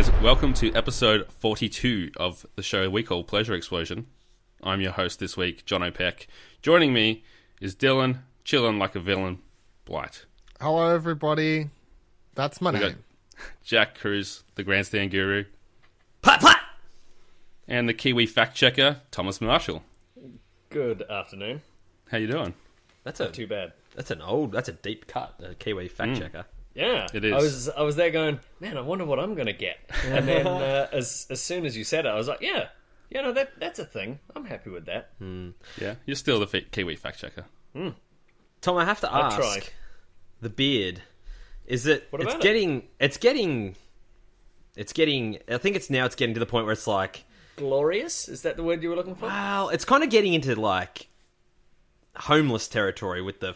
guys, welcome to episode 42 of the show we call Pleasure Explosion. I'm your host this week, Jono Peck. Joining me is Dylan, chillin' like a villain, Blight. Hello everybody, that's my name. Jack Cruz, the grandstand guru. Plat, plat! And the Kiwi fact checker, Thomas Marshall. Good afternoon. How you doing? That's Not too bad. That's a deep cut, a Kiwi fact checker. Yeah, It is. I was there going, man, I wonder what I'm gonna get. And then as soon as you said it, I was like, yeah, no, that's a thing. I'm happy with that. Yeah, you're still the Kiwi fact checker. Tom, I have to I'll ask, try. the beard, is it? What about it's getting. I think it's getting to the point where it's like, Glorious? Is that the word you were looking for? wow, it's kind of getting into like homeless territory with the.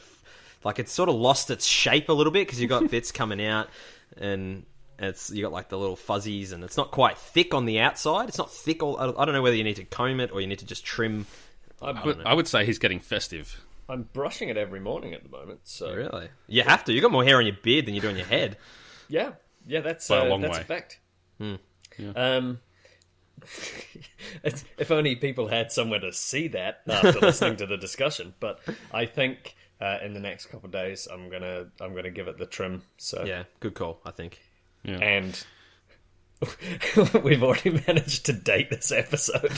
Like, it's sort of lost its shape a little bit because you've got bits coming out and you got like the little fuzzies and it's not quite thick on the outside. It's not thick. I don't know whether you need to comb it or you need to just trim. I would say he's getting festive. I'm brushing it every morning at the moment. So Really? You have to. You've got more hair on your beard than you do on your head. yeah, that's By a long that's way. a fact. Yeah. If only people had somewhere to see that after listening to the discussion. But I think in the next couple of days, I'm gonna give it the trim. So Yeah, good call, I think. Yeah. and we've already managed to date this episode.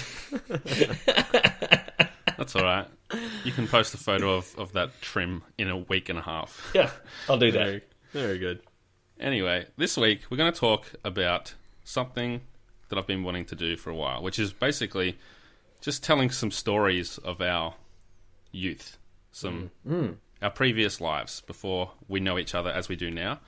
That's all right. You can post a photo of that trim in a week and a half. Yeah, I'll do that. Very good. Anyway, this week we're going to talk about something that I've been wanting to do for a while, which is basically just telling some stories of our youth, our previous lives before we know each other as we do now.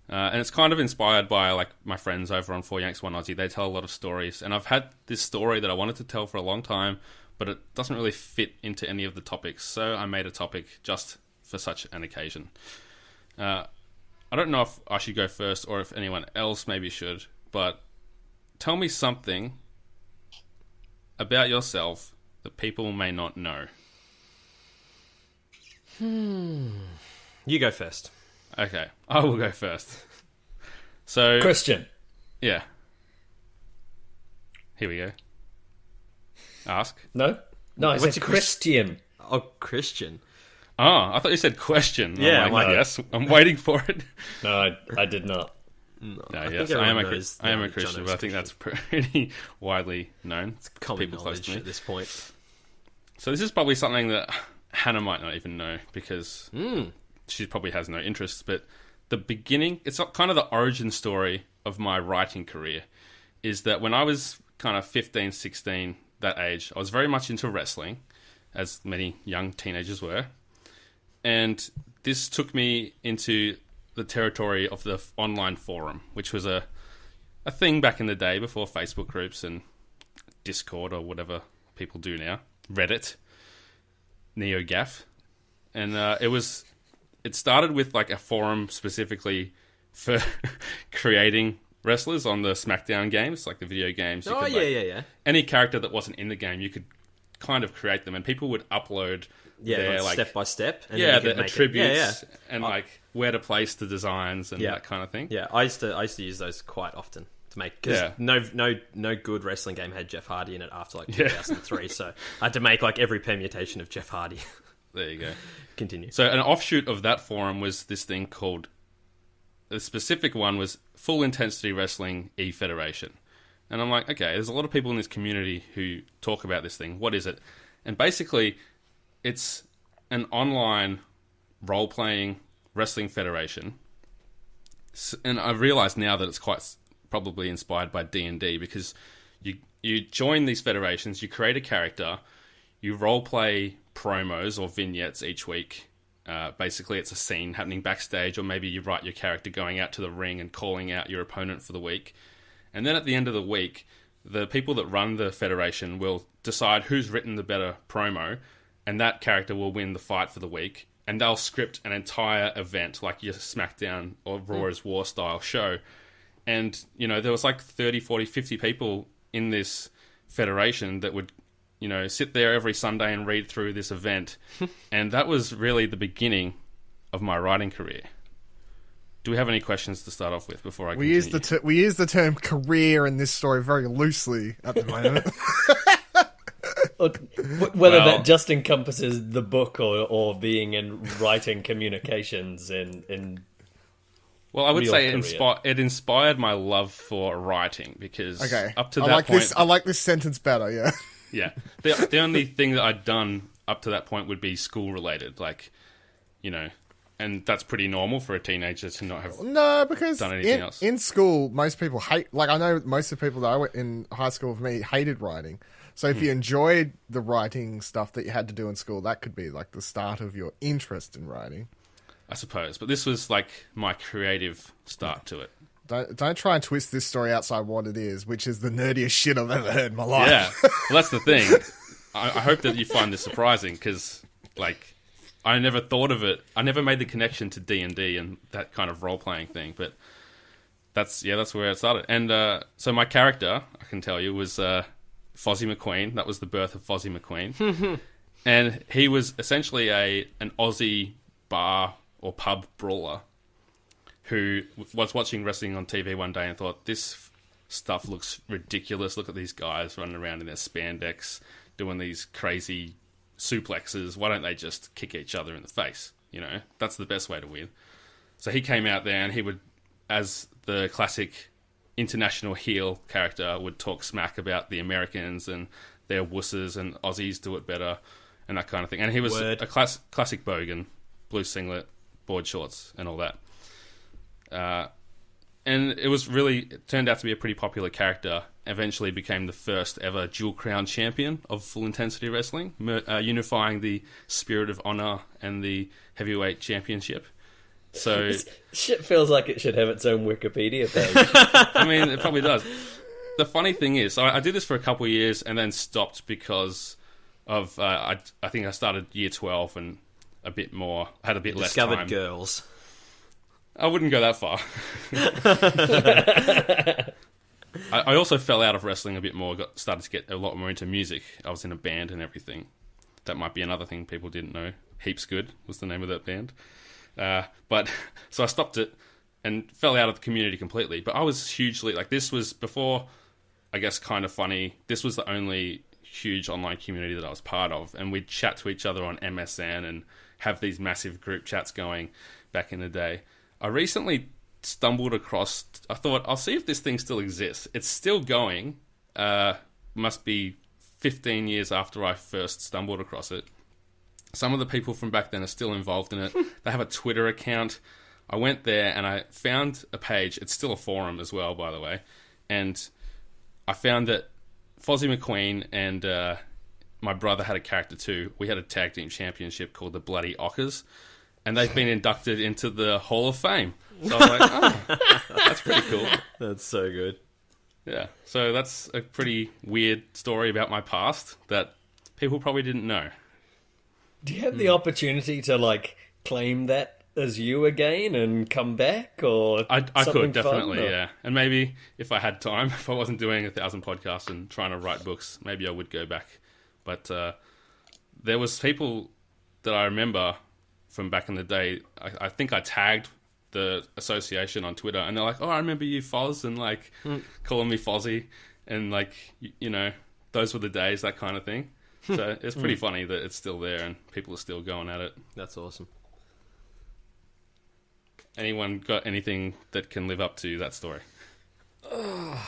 And it's kind of inspired by like my friends over on 4 Yanks 1 Aussie. They tell a lot of stories, and I've had this story that I wanted to tell for a long time, but it doesn't really fit into any of the topics, so I made a topic just for such an occasion. I don't know if I should go first or if anyone else maybe should, but tell me something about yourself that people may not know. You go first. Okay, I will go first. So, Christian. yeah. Here we go. Ask. No, I What's said your Christian. Oh, Christian. Oh, I thought you said question. Yeah, I'm like, no. yes, I'm waiting for it. No, I did not. No, I yes, think I am everyone knows I am a that Christian, Jono's but I think that's pretty widely known. It's common people close to knowledge me. at this point. So this is probably something that Hannah might not even know because she probably has no interest. But the beginning, it's not kind of the origin story of my writing career, is that when I was kind of 15, 16, that age, I was very much into wrestling, as many young teenagers were. And this took me into the territory of the online forum, which was a thing back in the day before Facebook groups and Discord or whatever people do now. Reddit, NeoGAF. And it started with like a forum specifically for creating wrestlers on the SmackDown games, like the video games. You Oh, could, yeah. Any character that wasn't in the game, you could kind of create them, and people would upload their like step by step. And yeah, then you the could make it. attributes and like where to place the designs and that kind of thing. Yeah, I used to use those quite often to make, because no good wrestling game had Jeff Hardy in it after like 2003, so I had to make like every permutation of Jeff Hardy. There you go. Continue. So an offshoot of that forum was this thing called, the specific one was Full Intensity Wrestling E-Federation. And I'm like, okay, there's a lot of people in this community who talk about this thing. What is it? And basically, it's an online role-playing wrestling federation. And I realize now that it's quite probably inspired by D&D, because you join these federations, you create a character, you role-play promos or vignettes each week. Basically, it's a scene happening backstage, or maybe you write your character going out to the ring and calling out your opponent for the week. And then at the end of the week, the people that run the federation will decide who's written the better promo, and that character will win the fight for the week. And they'll script an entire event, like your SmackDown or Raw's War style show. And, you know, there was like 30, 40, 50 people in this federation that would, you know, sit there every Sunday and read through this event. And that was really the beginning of my writing career. Do we have any questions to start off with before I We continue? we use the term career in this story very loosely at the moment. Whether Well- that just encompasses the book or being in writing communications in Well, I would real say career. it inspired my love for writing because Okay, up to I that like point, this. I like this sentence better. Yeah. yeah, the only thing that I'd done up to that point would be school related, like, you know, and that's pretty normal for a teenager to not have. No, because Done anything else. in school, most people hate. Like I know most of the people that I went in high school with me hated writing. So if you enjoyed the writing stuff that you had to do in school, that could be like the start of your interest in writing. I suppose, but this was like my creative start to it. Don't try and twist this story outside what it is, which is the nerdiest shit I've ever heard in my life. Yeah, well, that's the thing. I hope that you find this surprising because, like, I never thought of it. I never made the connection to D&D and that kind of role playing thing. But that's where it started. And so my character, I can tell you, was Fozzy McQueen. That was the birth of Fozzy McQueen, and he was essentially an Aussie bar or pub brawler who was watching wrestling on TV one day and thought, this stuff looks ridiculous. Look at these guys running around in their spandex, doing these crazy suplexes. Why don't they just kick each other in the face? You know, that's the best way to win. So he came out there and he would, as the classic international heel character, would talk smack about the Americans and their wusses and Aussies do it better and that kind of thing. And he was Word. a classic bogan, blue singlet, board shorts and all that. And it turned out to be a pretty popular character. Eventually became the first ever dual crown champion of full intensity wrestling, unifying the spirit of honor and the heavyweight championship. So, shit feels like it should have its own Wikipedia page. I mean, it probably does. The funny thing is, so I did this for a couple of years and then stopped because of, I think I started year 12 and a bit more, had a bit less Discovered time. girls. I wouldn't go that far. I also fell out of wrestling a bit more, started to get a lot more into music. I was in a band and everything. That might be another thing people didn't know. Heaps Good was the name of that band. But so I stopped it and fell out of the community completely. But I was hugely, like, this was before, I guess, Kind of Funny. This was the only huge online community that I was part of. And we'd chat to each other on MSN and have these massive group chats going back in the day. I recently stumbled across, I thought, I'll see if this thing still exists. It's still going. Must be 15 years after I first stumbled across it. Some of the people from back then are still involved in it. They have a Twitter account. I went there and I found a page. It's still a forum as well, by the way. And I found that Fozzy McQueen and my brother had a character too. We had a tag team championship called the Bloody Ockers. And they've been inducted into the Hall of Fame. So I was like, oh, that's pretty cool. That's so good. Yeah, so that's a pretty weird story about my past that people probably didn't know. Do you have the opportunity to, like, claim that as you again and come back, or I something could, definitely, fun, or- yeah. And maybe if I had time, if I wasn't doing 1,000 podcasts and trying to write books, maybe I would go back. But there was people that I remember from back in the day. I think I tagged the association on Twitter, and they're like, "Oh, I remember you, Foz," and like calling me Fozzy, and like you know, those were the days, that kind of thing. So it's pretty funny that it's still there and people are still going at it. That's awesome. Anyone got anything that can live up to that story?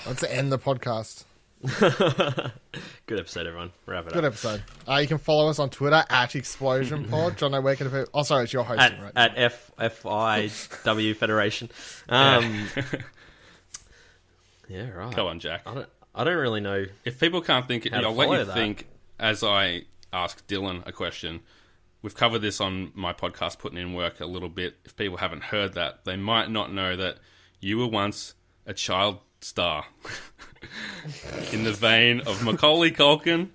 Let's end the podcast. Good episode, everyone. Wrap it Good up. episode. You can follow us on Twitter at ExplosionPod. Jono, where can people... Oh, sorry, it's your hosting, right? At FIW Federation. Yeah, right. Go on, Jack. I don't really know. If people can't think, How to I'll let follow you that. think as I ask Dylan a question. We've covered this on my podcast, Putting In Work, a little bit. If people haven't heard that, they might not know that you were once a child star in the vein of Macaulay Culkin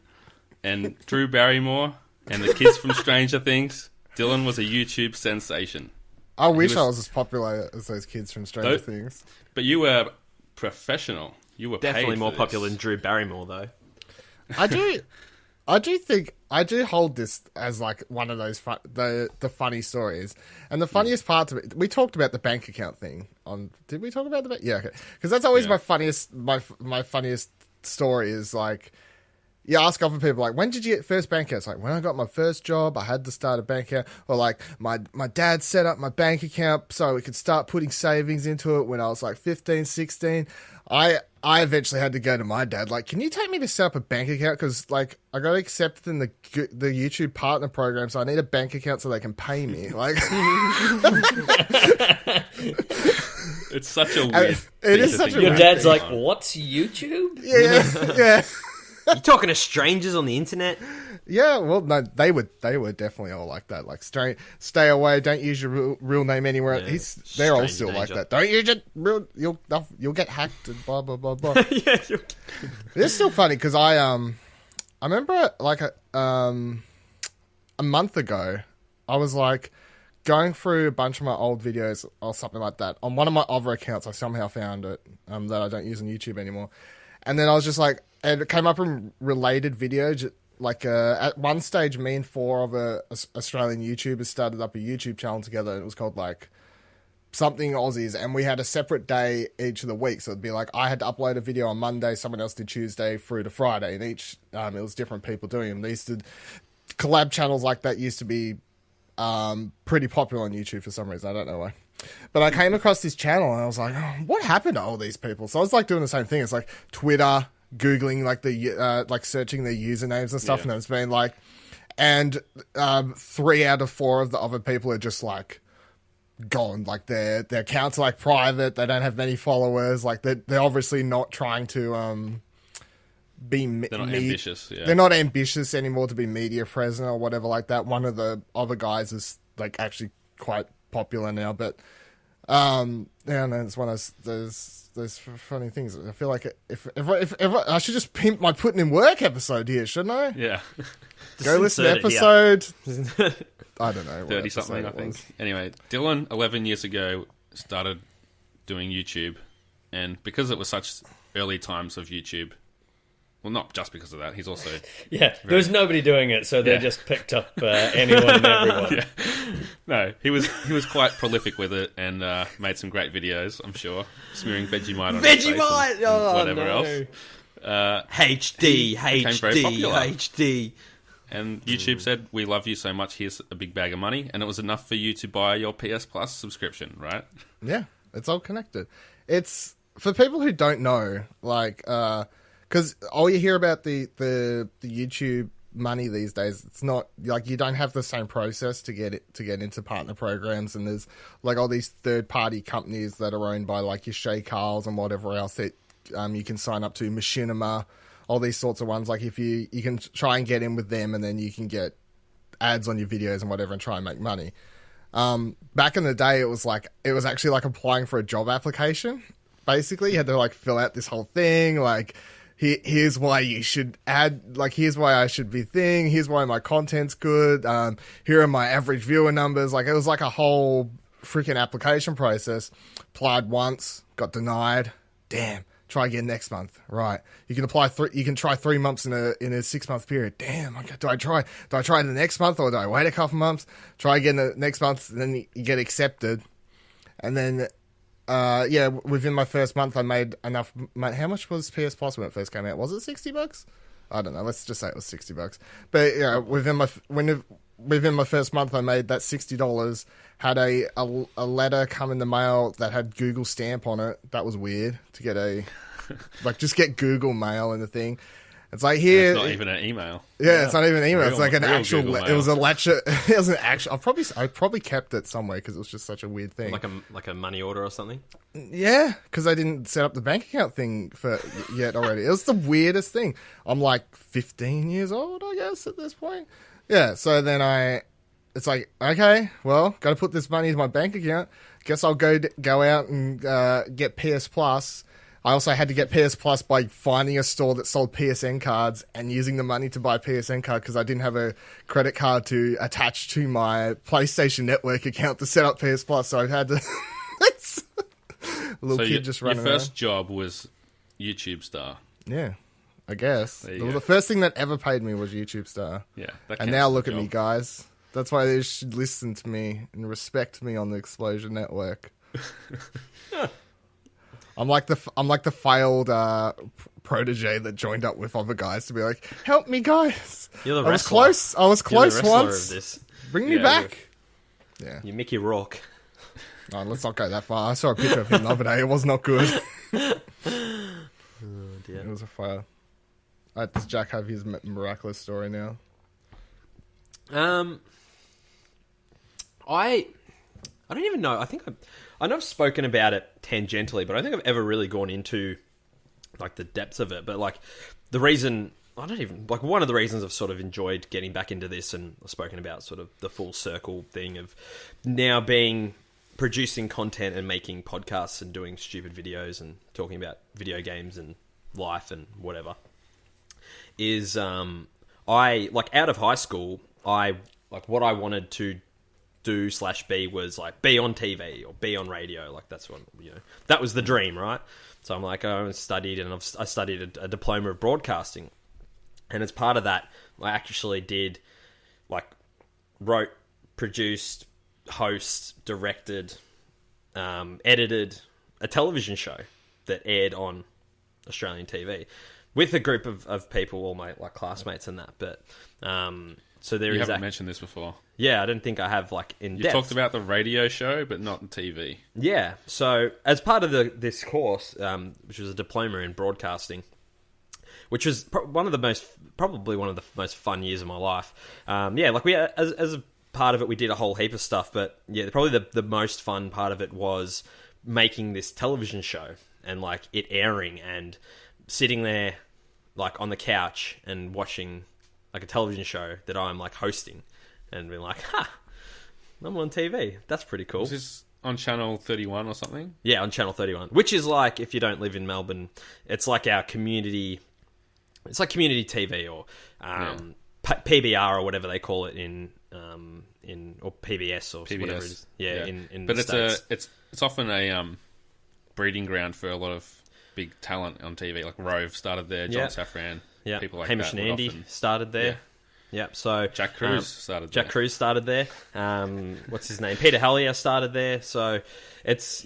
and Drew Barrymore and the kids from Stranger Things. Dylan was a YouTube sensation. I wish was- I was as popular as those kids from Stranger Tho- Things. But you were professional. You were Definitely paid more for popular this. than Drew Barrymore, though. I do... I do hold this as like one of those the funny stories, and the funniest part of it. We talked about the bank account thing on. Did we talk about the bank? Yeah, okay. Because that's always my funniest. My funniest story is like, you ask other people like, when did you get first bank account? It's like, when I got my first job, I had to start a bank account, or like my dad set up my bank account so we could start putting savings into it when I was like 15, 16. I eventually had to go to my dad, like, can you take me to set up a bank account? Because, like, I got accepted in the YouTube partner program, so I need a bank account so they can pay me. Like, it's such a weird. It is such a Your weird dad's thing. like, what's YouTube? Yeah. You talking to strangers on the internet? Yeah, well, no, they were definitely all like that. Like, stay away, don't use your real name anywhere. Yeah, They're all stranger still like danger. that. Don't use it real. You'll get hacked and blah blah blah blah. Yeah. It's still funny because I remember like a month ago, I was like going through a bunch of my old videos or something like that on one of my other accounts. I somehow found it that I don't use on YouTube anymore, and then I was just like, and it came up in related videos. Like at one stage, me and four of Australian YouTubers started up a YouTube channel together. It was called like something Aussies, and we had a separate day each of the week. So it'd be like I had to upload a video on Monday, someone else did Tuesday through to Friday, and each it was different people doing them. These collab channels like that used to be pretty popular on YouTube for some reason. I don't know why. But I came across this channel and I was like, oh, what happened to all these people? So I was like doing the same thing. It's like Twitter, Googling like the like searching their usernames and stuff, and it's been like, and 3 out of 4 of the other people are just like gone. Like their accounts are like private. They don't have many followers. Like they're obviously not trying to be. They're not ambitious. Yeah. They're not ambitious anymore to be media present or whatever like that. One of the other guys is like actually quite popular now, but yeah, no, it's one of those funny things. I feel like if I should just pimp my putting in work episode here, shouldn't I? Yeah. Go listen to episode. I don't know. 30 something, I think. Anyway, Dylan, 11 years ago, started doing YouTube. And because it was such early times of YouTube, well, not just because of that, he's also... Yeah, there was nobody doing it, so they just picked up anyone and everyone. Yeah. No, he was quite prolific with it and made some great videos, I'm sure. Smearing Vegemite on his face and whatever else. HD, became very popular. HD. And YouTube said, we love you so much, here's a big bag of money. And it was enough for you to buy your PS Plus subscription, right? Yeah, it's all connected. It's, for people who don't know, like, because all you hear about the YouTube money these days, it's not, like, you don't have the same process to get into partner programs, and there's, like, all these third-party companies that are owned by, like, your Shay Carls and whatever else that you can sign up to, Machinima, all these sorts of ones. Like, if you can try and get in with them, and then you can get ads on your videos and whatever and try and make money. Back in the day, it was actually like applying for a job application. Basically, you had to like fill out this whole thing. Like, here's why you should add, like, here's why I should be thing. Here's why my content's good. Here are my average viewer numbers. Like, it was like a whole freaking application process. Applied once, got denied. Damn. Try again next month. Right. You can apply you can try 3 months in a 6-month period. Damn. Okay. Do I try the next month, or do I wait a couple months? Try again the next month, and then you get accepted. And then, within my first month, I made enough. How much was PS Plus when it first came out? Was it $60? I don't know. Let's just say it was $60. But yeah, within my first month, I made that $60. Had a letter come in the mail that had Google stamp on it. That was weird to get just get Google mail in the thing. It's like here. It's not even an email. Yeah, it's not even an email. It's like an real actual. Google It mail. was a lecture. It was an actual. I probably kept it somewhere because it was just such a weird thing. Like a money order or something. Yeah, because I didn't set up the bank account thing for yet already. It was the weirdest thing. I'm like 15 years old, I guess, at this point. Yeah, so then it's like, okay, well, got to put this money in my bank account. Guess I'll go out and get PS Plus. I also had to get PS Plus by finding a store that sold PSN cards and using the money to buy a PSN card because I didn't have a credit card to attach to my PlayStation Network account to set up PS Plus. So I had to... Just running your first job was YouTube star. around. I guess. There you The go. first thing that ever paid me was YouTube Star. Yeah. That And counts now as a look at job. me, guys. That's why they should listen to me and respect me on the Explosion Network. I'm like the failed protege that joined up with other guys to be like, help me, guys. You're the I was wrestler. close. I was You're the close wrestler once. of this. Bring me Yeah, back. Yeah. You're Mickey Rourke. No, let's not go that far. I saw a picture of him the other day. It was not good. Oh, It dear. was a fail. Does Jack have his miraculous story now? I don't even know. I know I've spoken about it tangentially, but I don't think I've ever really gone into like the depths of it. But like the reason one of the reasons I've sort of enjoyed getting back into this, and I've spoken about sort of the full circle thing of now producing content and making podcasts and doing stupid videos and talking about video games and life and whatever, is I like out of high school, I like what I wanted to do / be was like be on TV or be on radio. Like that's what, that was the dream, right? So I'm like, I studied and I studied a diploma of broadcasting, and as part of that, I actually did like wrote, produced, host, directed, edited a television show that aired on Australian TV with a group of people, all my like classmates and that. But so there You is haven't mentioned this before. yeah, I don't think I have like in You depth. talked about the radio show, but not the TV. Yeah, so as part of this course, which was a diploma in broadcasting, which was probably one of the most fun years of my life. Yeah, like we as a part of it, we did a whole heap of stuff, but yeah, probably the most fun part of it was making this television show and like it airing and sitting there like on the couch and watching like a television show that I'm like hosting and being like, I'm on TV. That's pretty cool. Was this on Channel 31 or something? Yeah, on Channel 31, which is like, if you don't live in Melbourne, it's like our community. It's like community TV or PBR or whatever they call it in or PBS or whatever it is. Yeah, in but the States. it's often a breeding ground for a lot of big talent on TV. Like Rove started there, John Safran, Yeah, people like Hamish that. and would Andy often- started there. Yeah, so Jack Cruz started there. Jack Cruz started there. What's his name? Peter Hellier started there. So it's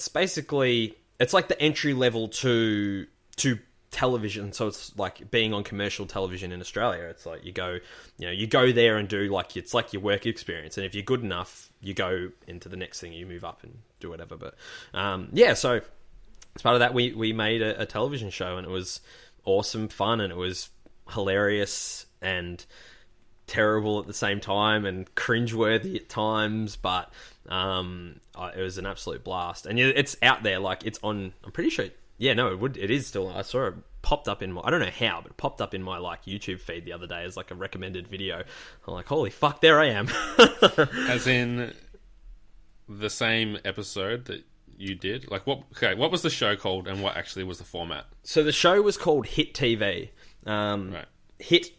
basically it's like the entry level to television. So it's like being on commercial television in Australia. It's like you go there and do like it's like your work experience. And if you're good enough, you go into the next thing. You move up and do whatever. But so as part of that, we made a television show, and it was awesome fun, and it was hilarious and terrible at the same time and cringeworthy at times, but it was an absolute blast. And it's out there, like it's on, I'm pretty sure, it is still, I saw it popped up in my, I don't know how, but it popped up in my like YouTube feed the other day as like a recommended video. I'm like, holy fuck, there I am. As in the same episode that you did? Like what was the show called and what actually was the format? So the show was called Hit TV. Right. Hit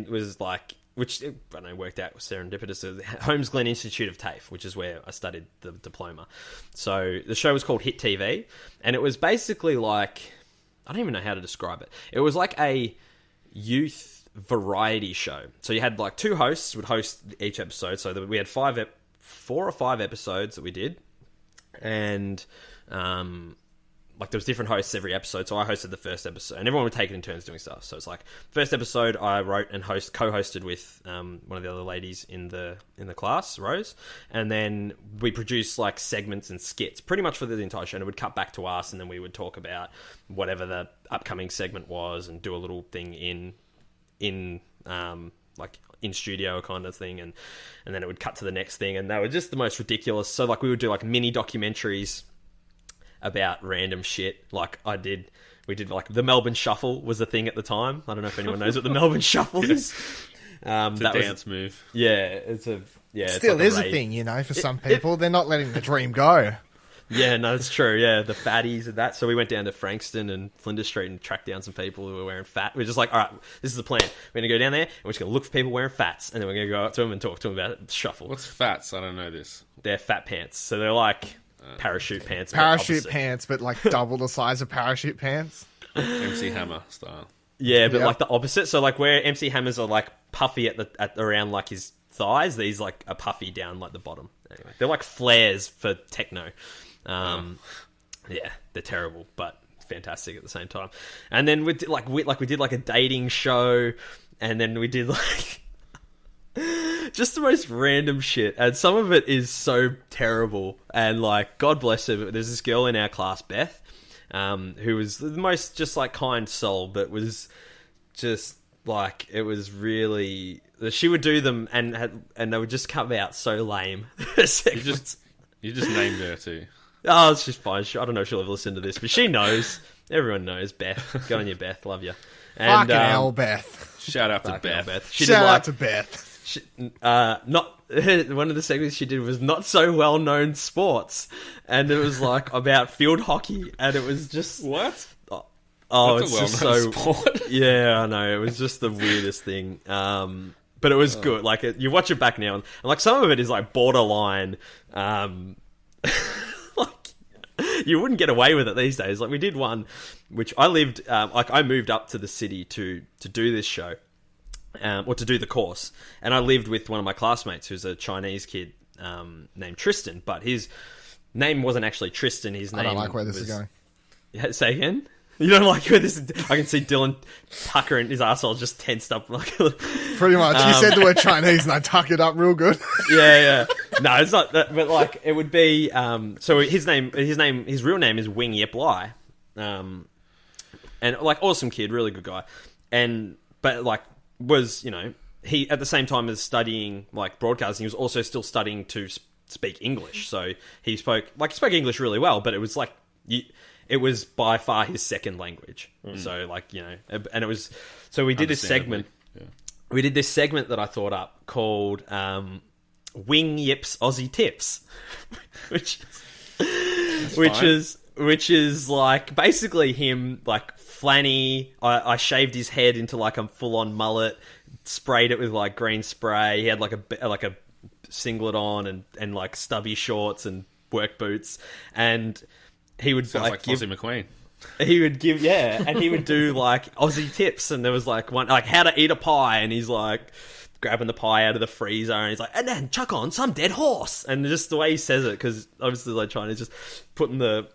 was like, which I don't know, worked out was serendipitous. Holmes Glen Institute of TAFE, which is where I studied the diploma. So the show was called Hit TV, and it was basically like, I don't even know how to describe it. It was like a youth variety show. So you had like two hosts would host each episode. So we had 4 or 5 episodes that we did, and like there was different hosts every episode. So I hosted the first episode, and everyone would take it in turns doing stuff. So it's like first episode I wrote and co-hosted with one of the other ladies in the class, Rose, and then we produced like segments and skits pretty much for the entire show. And it would cut back to us, and then we would talk about whatever the upcoming segment was and do a little thing in like in studio kind of thing, and then it would cut to the next thing, and they were just the most ridiculous. So like we would do like mini documentaries about random shit. Like we did like the Melbourne Shuffle was a thing at the time. I don't know if anyone knows what the Melbourne Shuffle is. It's a dance move. Yeah, it's a Still it's is like a thing, for some people. They're not letting the dream go. Yeah, no, it's true. Yeah, the fatties and that. So we went down to Frankston and Flinders Street and tracked down some people who were wearing fat. We're just like, all right, this is the plan. We're going to go down there and we're just going to look for people wearing fats, and then we're going to go up to them and talk to them about it. Shuffle. What's fats? I don't know this. They're fat pants. So they're like parachute pants. but Parachute opposite. pants, but like double the size of parachute pants. MC Hammer style. Yeah, but Yep. like the opposite. So like where MC Hammers are like puffy at around like his thighs, these like are puffy down like the bottom. Anyway, they're like flares for techno. Yeah, they're terrible, but fantastic at the same time. And then we did like a dating show, and then we did like just the most random shit. And some of it is so terrible. And like, God bless her, but there's this girl in our class, Beth, who was the most just like kind soul, but was just like, it was really, she would do them and they would just come out so lame. You just named her too. Oh, it's just fine. I don't know if she'll ever listen to this, but she knows. Everyone knows. Beth, go on you, Beth. Love you. And, Fucking hell, Beth. Shout out to fucking hell, Beth. She Shout did out like to Beth. not one of the segments she did was not so well known sports, and it was like about field hockey, and it was just What? oh, That's it's a just well-known so sport. yeah, I know, it was just the weirdest thing. But it was good. Like you watch it back now, and like some of it is like borderline. Like you wouldn't get away with it these days. Like we did one, which I lived. Like I moved up to the city to do this show. Or to do the course, and I lived with one of my classmates who's a Chinese kid named Tristan, but his name wasn't actually Tristan. His name I don't like where this is going. Yeah, say again? You don't like where this is... I can see Dylan puckering his arsehole just tensed up. Like, Pretty much. You said the word Chinese and I tuck it up real good. yeah. No, it's not that, but like it would be. So his real name is Wing Yip Lai, and like awesome kid, really good guy, but like was he at the same time as studying like broadcasting, he was also still studying to speak English. So he spoke English really well, but it was like it was by far his second language. So like and it was so we did this segment. Yeah. We did this segment that I thought up called Wing Yip's Aussie Tips, which is like basically him like Flanny. I shaved his head into like a full on mullet, sprayed it with like green spray. He had like a singlet on and like stubby shorts and work boots, and he would Sounds like Fozzy McQueen. He would give, and he would do like Aussie tips, and there was like one like how to eat a pie, and he's like grabbing the pie out of the freezer, and he's like, and then chuck on some dead horse, and just the way he says it, because obviously like China's just putting the.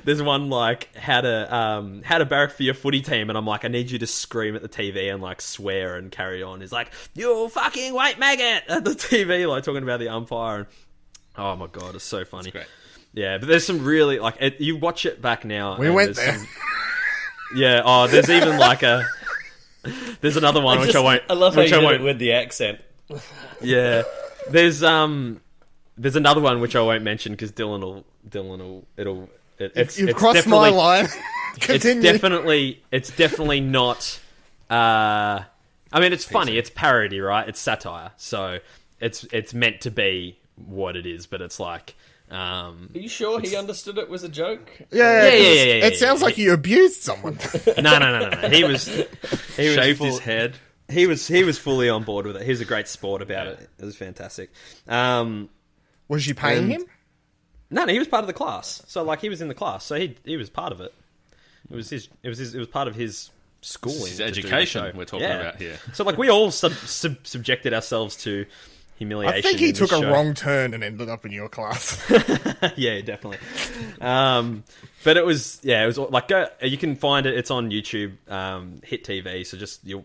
There's one like how to barrack for your footy team, and I'm like, I need you to scream at the TV and like swear and carry on. He's like, you fucking white maggot at the TV, like talking about the umpire, and oh my god, it's so funny. That's great. Yeah, but there's some really like you watch it back now. We went there. Yeah. Oh, there's even like there's another one which I won't. I love how you did it with the accent. Yeah. There's another one which I won't mention because Dylan will You've crossed my line. Continue. It's definitely not. I mean, it's funny. It's parody, right? It's satire, so it's meant to be what it is, but it's like. Are you sure he understood it was a joke? Yeah. It sounds yeah. like you abused someone. No. He was Shaved his head. He was fully on board with it. He was a great sport about it. It was fantastic. Was you paying him? No, he was part of the class. So like he was in the class, so he was part of it. It was part of his schooling. His education we're talking about here. So like we all subjected ourselves to humiliation. I think he in took this a show. wrong turn and ended up in your class. Yeah, definitely. But it was like you can find it. It's on YouTube, Hit TV. So just you'll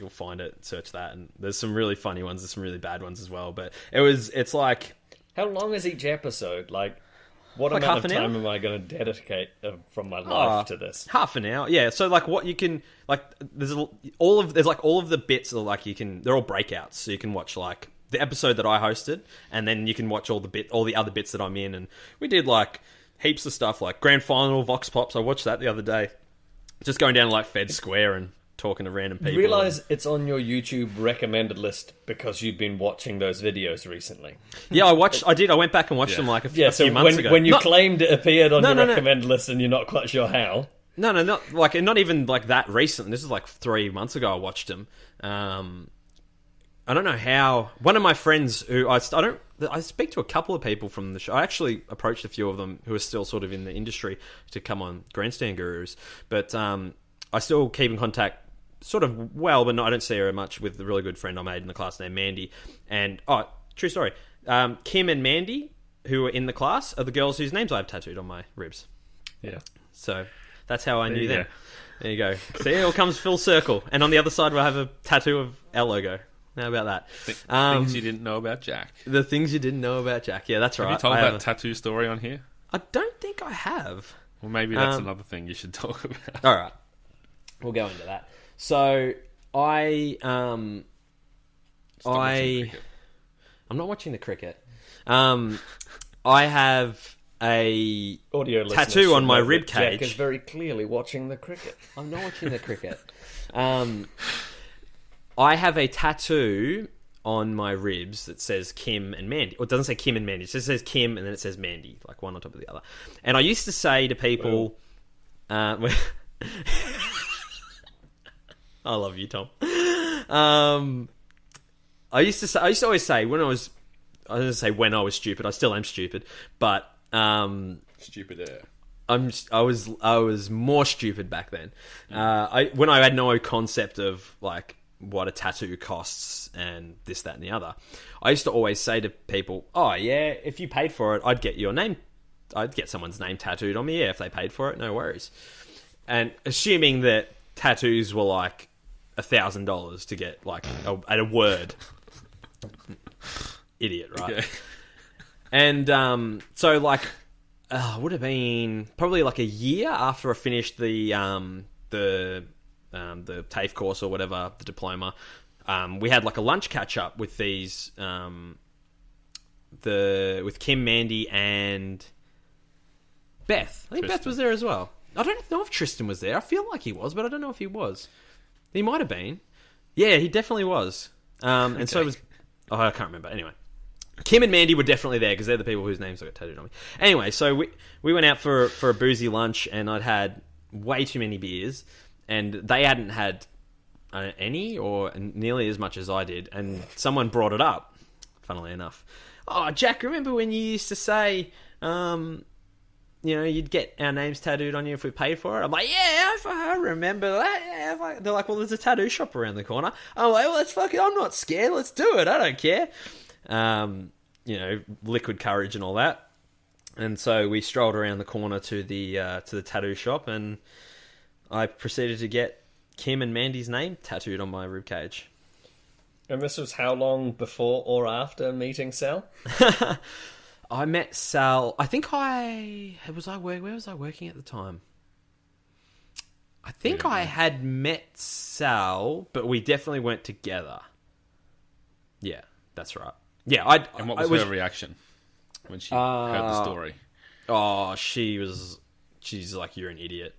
find it. Search that, and there's some really funny ones. There's some really bad ones as well. But it's like How long is each episode? Like, what like amount of half an time hour? am I going to dedicate from my life to this? half an hour. Yeah. So like what you can like there's all of the bits are like they're all breakouts. So you can watch like the episode that I hosted, and then you can watch all the other bits that I'm in, and we did like heaps of stuff like grand final Vox Pops. I watched that the other day, just going down like Fed Square and talking to random people. You realise it's on your YouTube recommended list because you've been watching those videos recently. Yeah, I did. I went back and watched them like a few months ago. When you claimed it appeared on your recommended list and you're not quite sure how. No, not even like that recent. This is like 3 months ago. I watched them. I don't know how. One of my friends who I speak to a couple of people from the show. I actually approached a few of them who are still sort of in the industry to come on Grandstand Gurus. But I still keep in contact sort of well, but I don't see her much, with a really good friend I made in the class named Mandy. And, true story. Kim and Mandy, who were in the class, are the girls whose names I have tattooed on my ribs. Yeah. So that's how I knew them. There you go. See, it all comes full circle. And on the other side, we'll have a tattoo of our logo. How about that? Things you didn't know about Jack. The things you didn't know about Jack. Yeah, that's right. Have you told that tattoo story on here? I don't think I have. Well, maybe that's another thing you should talk about. All right. We'll go into that. So, I'm not watching the cricket. I have a Audio tattoo on my rib cage. Jack is very clearly watching the cricket. I'm not watching the cricket. I have a tattoo on my ribs that says Kim and Mandy. Or it doesn't say Kim and Mandy. It just says Kim and then it says Mandy, like one on top of the other. And I used to say to people... I love you, Tom. I used to always say when I was stupid. I still am stupid, but Stupider. I was more stupid back then. When I had no concept of like what a tattoo costs and this, that, and the other. I used to always say to people, "Oh yeah, if you paid for it, I'd get someone's name tattooed on me. Yeah, if they paid for it, no worries." And assuming that tattoos were like $1,000 to get like at a word. Idiot, right? Okay. And so like would have been probably like a year after I finished the TAFE course or whatever, the diploma. We had like a lunch catch up with these with Kim, Mandy, and Beth. I think Beth was there as well. I don't know if Tristan was there. I feel like he was, but I don't know if he was. He might have been. Yeah, he definitely was. And so was... Oh, I can't remember. Anyway. Kim and Mandy were definitely there because they're the people whose names I got tattooed on me. Anyway, so we went out for a boozy lunch and I'd had way too many beers and they hadn't had any or nearly as much as I did. And someone brought it up, funnily enough. "Oh, Jack, remember when you used to say... you'd get our names tattooed on you if we paid for it?" I'm like, "Yeah, I remember that." Yeah. They're like, "Well, there's a tattoo shop around the corner." I'm like, "Well, let's fuck it. I'm not scared. Let's do it. I don't care." Liquid courage and all that. And so we strolled around the corner to the tattoo shop, and I proceeded to get Kim and Mandy's name tattooed on my ribcage. And this was how long before or after meeting Sal? I met Sal. I think where was I working at the time? I think I had met Sal, but we definitely weren't together. Yeah, that's right. Yeah, And what was her reaction when she heard the story? Oh, she's like, "You're an idiot,"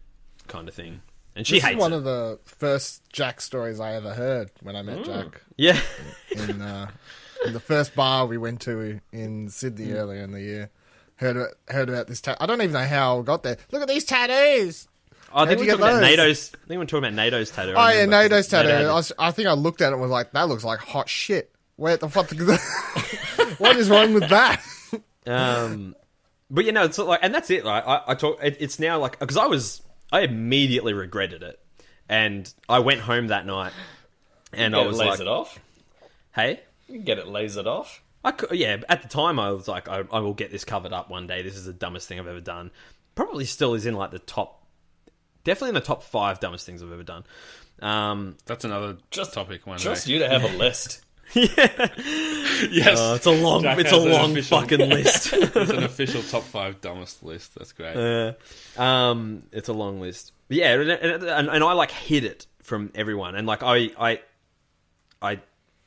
kind of thing. And she hates This is one of the first Jack stories I ever heard when I met Jack. Yeah. In the first bar we went to in Sydney earlier in the year. Heard about this tattoo. I don't even know how I got there. Look at these tattoos! I think we were talking about NATO's tattoo. Oh yeah, NATO's tattoo. I think I looked at it and was like, "That looks like hot shit. Where the fuck? What is wrong with that?" But it's like, and that's it. Like I talk. It's now like, because I immediately regretted it, and I went home that night, and I was like, "Lasered off." Hey, you can get it lasered off. At the time I was like, I will get this covered up one day. This is the dumbest thing I've ever done. Probably still is in like definitely in the top 5 dumbest things I've ever done. That's another topic one day. Just you to have a list. Yeah. Yes. It's a long fucking list. It's an official top 5 dumbest list. That's great. It's a long list. But yeah, and I like hid it from everyone. And like I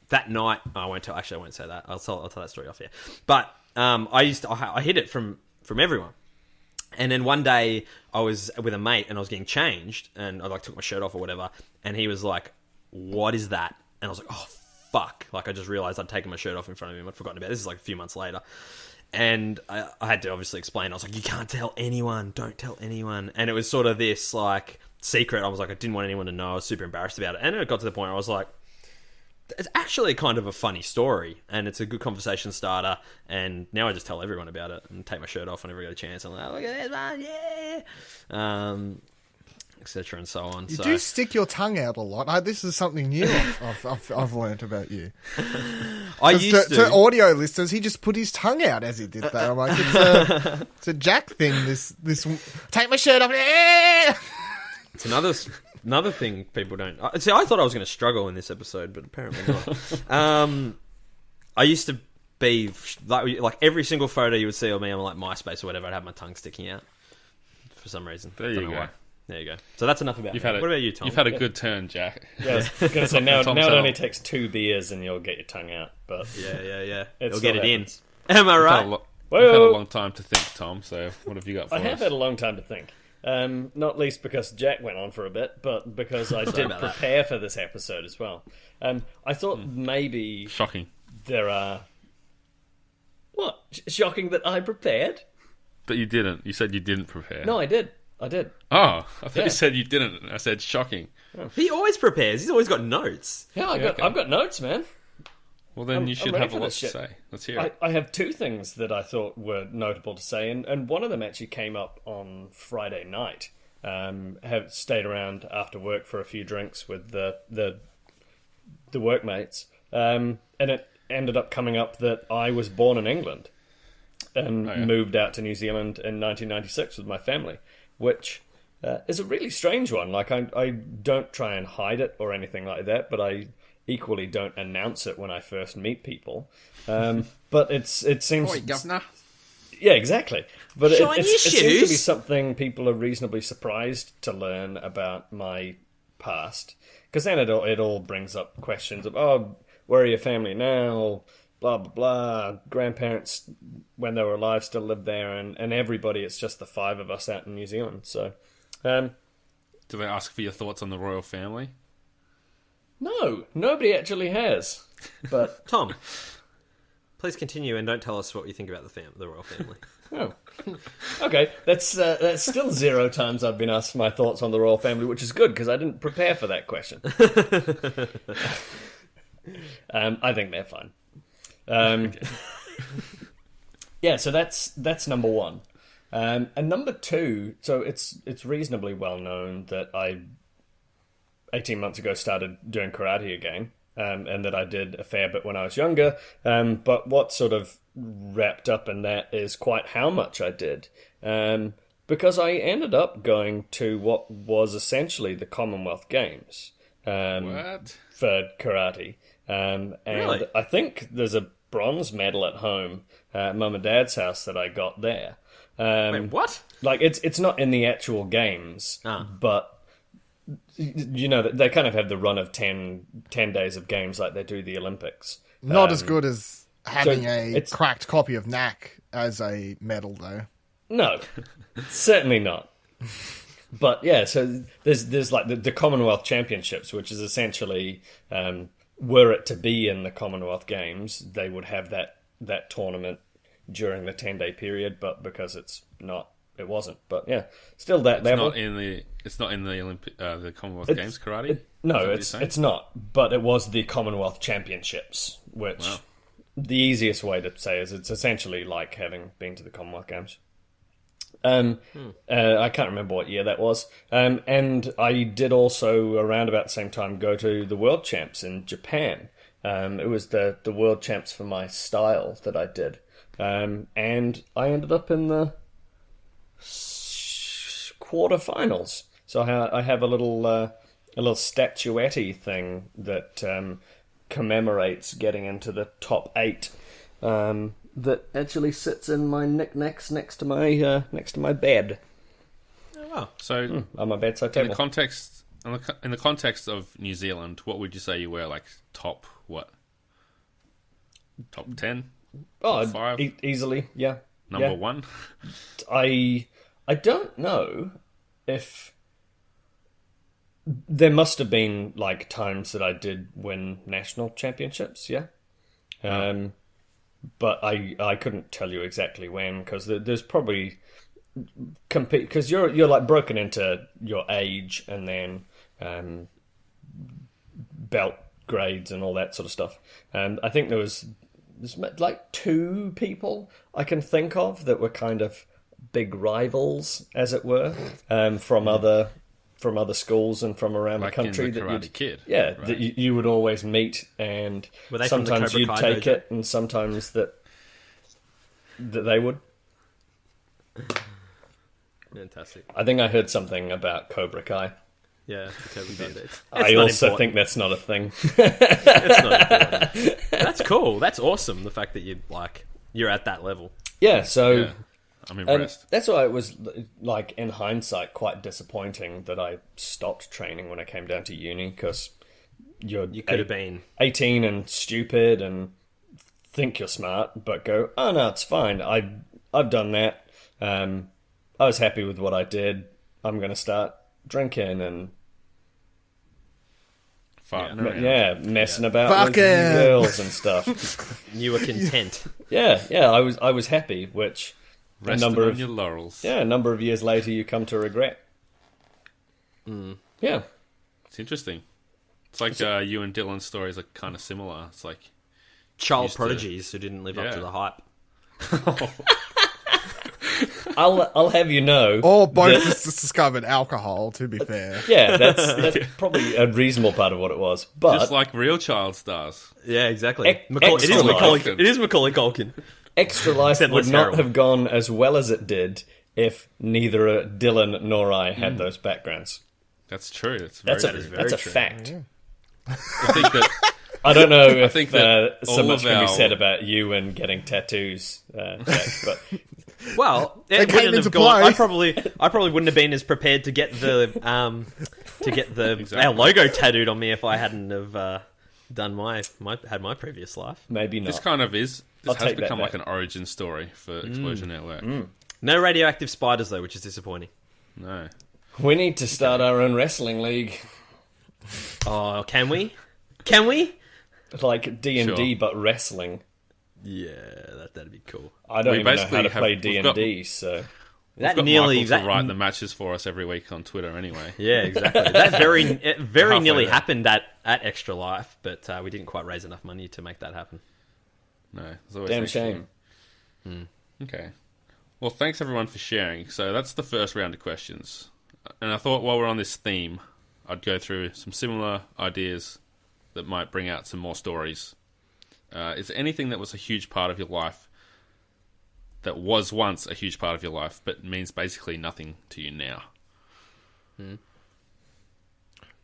that night I won't say that. I'll tell that story off here. But I hid it from everyone. And then one day I was with a mate and I was getting changed and I like took my shirt off or whatever. And he was like, "What is that?" And I was like, "Oh, fuck." Like I just realized I'd taken my shirt off in front of him. I'd forgotten about it. This is like a few months later. And I had to obviously explain. I was like, "You can't tell anyone. Don't tell anyone." And it was sort of this like secret. I was like, I didn't want anyone to know. I was super embarrassed about it. And it got to the point where I was like, it's actually kind of a funny story and it's a good conversation starter. And now I just tell everyone about it and take my shirt off whenever I get a chance. I'm like, "Look at this, man. Yeah." etc. and so on. You so do stick your tongue out a lot. This is something new I've learned about you. I used to audio listeners, he just put his tongue out as he did that. I'm like, it's a Jack thing. This take my shirt off. It's another thing people don't. See, I thought I was going to struggle in this episode, but apparently not. I used to be like every single photo you would see of me on like MySpace or whatever, I'd have my tongue sticking out for some reason. There you go. Why. There you go. So that's enough about me. What about you, Tom? You've had a good turn, Jack. Yeah, I was going to say, now it only takes 2 beers and you'll get your tongue out. But yeah. It You'll still get it happens. in. Am I right? You've had a long time to think, Tom, so what have you got for I us? have had a long time to think. Not least because Jack went on for a bit, but because I did prepare for this episode as well. I thought maybe Shocking. there are... What? Shocking that I prepared? But you didn't. You said you didn't prepare. No, I did. Oh, I thought you said you didn't. I said shocking. He always prepares. He's always got notes. Yeah, I've got notes, man. Well, then you should ready have a for lot this to shit. say. Let's hear it. I have 2 things that I thought were notable to say, and one of them actually came up on Friday night. Have stayed around after work for a few drinks with the workmates, and it ended up coming up that I was born in England and moved out to New Zealand in 1996 with my family, which is a really strange one. Like, I don't try and hide it or anything like that, but I equally don't announce it when I first meet people. But it seems... Oi, governor. Yeah, exactly. But Shine it your seems to be shoes. something people are reasonably surprised to learn about my past. Because then it all brings up questions of, oh, where are your family now? Blah, blah, blah. Grandparents, when they were alive, still lived there. And everybody, it's just the 5 of us out in New Zealand. So, Do they ask for your thoughts on the royal family? no, nobody actually has. But, Tom, please continue and don't tell us what you think about the royal family. oh. Okay, that's still 0 times I've been asked my thoughts on the royal family, which is good, because I didn't prepare for that question. I think they're fine. Yeah, so that's number 1. And number 2, so it's reasonably well known that I 18 months ago started doing karate again, and that I did a fair bit when I was younger. But what sort of wrapped up in that is quite how much I did. Because I ended up going to what was essentially the Commonwealth Games What? for karate. And Really? I think there's a bronze medal at home at Mum and Dad's house that I got there. Wait, what? Like, it's not in the actual games, but you know, they kind of have the run of 10 days of games like they do the Olympics. Not as good as having a it's- cracked copy of Knack as a medal, though. No, certainly not. But yeah, so there's like the Commonwealth Championships, which is essentially, were it to be in the Commonwealth Games, they would have that tournament during the 10-day period, but because it's not, it wasn't. But yeah, still that level. It's not in the Olympic, the Commonwealth Games karate. No, Is that what you're saying? it's not. But it was the Commonwealth Championships, which the easiest way to say is it's essentially like having been to the Commonwealth Games. I can't remember what year that was. And I did also, around about the same time, go to the World Champs in Japan. It was the World Champs for my style that I did. And I ended up in the quarterfinals. So I have a little statuette-y thing that commemorates getting into the top 8. That actually sits in my knickknacks next to my bed Oh, wow. So, on my bedside in table. the context of New Zealand, what would you say you were, like, top what? Top 10? Oh, 5? Easily, yeah. Number Yeah. 1? I don't know if there must have been like times that I did win national championships, yeah. But I couldn't tell you exactly when, because there's probably because you're like broken into your age and then belt grades and all that sort of stuff. And I think there's like 2 people I can think of that were kind of big rivals, as it were, from other from other schools and from around Like the country in the that Karate you'd, Kid, yeah, right? that you would always meet, and Were they from the sometimes Cobra you'd Kai take dojo? it, and sometimes that they would. Fantastic. I think I heard something about Cobra Kai. Yeah, the Cobra Kai days. I also think that's not a thing. It's not important. That's cool. That's awesome. The fact that you're at that level. Yeah, so Yeah, I'm and impressed. that's why it was, like, in hindsight, quite disappointing that I stopped training when I came down to uni, because you Could have been. 18 and stupid and think you're smart, but go, oh no, it's fine. I've done that. I was happy with what I did. I'm going to start drinking and Farting around. messing about Fucking. with girls and stuff. You were content. yeah, I was happy, which Resting on your laurels. a number of years later you come to regret. Yeah. It's interesting. It's like you and Dylan's stories are kind of similar. It's like Child Used to- prodigies who didn't live up to Yeah. the hype. I'll have you know. Or both just discovered alcohol, to be fair. Yeah, that's probably a reasonable part of what it was. But just like real child stars. Yeah, exactly. Ex- It is extra Macaulay. life. It is Macaulay Culkin. Extra Life Said would less not heroin. have gone as well as it did if neither Dylan nor I had those backgrounds. That's true. That's very true. That's a true. fact. I think that I don't know if think that so all much of can be our- said about you and getting tattoos, Jack, but Well, They it came wouldn't into have gone. play. I probably wouldn't have been as prepared to get the Exactly. our logo tattooed on me if I hadn't have done my previous life. maybe not. this kind of is. I'll This has take that become back. like an origin story for Explosion Network. No radioactive spiders though, which is disappointing. No. We need to start our own wrestling league, Oh, can we? Can we? like D&D, Sure. but wrestling. Yeah, that'd be cool. I don't We even know basically how to have- play we've got- D&D, so That Got nearly Michael that to write the matches for us every week on Twitter anyway. Yeah, exactly. That it very Halfway nearly there. happened at Extra Life, but we didn't quite raise enough money to make that happen. No, there's always damn next year. shame. Okay. Well, thanks everyone for sharing. So that's the first round of questions. And I thought while we're on this theme, I'd go through some similar ideas that might bring out some more stories. Is there anything that was a huge part of your life that was once a huge part of your life but means basically nothing to you now?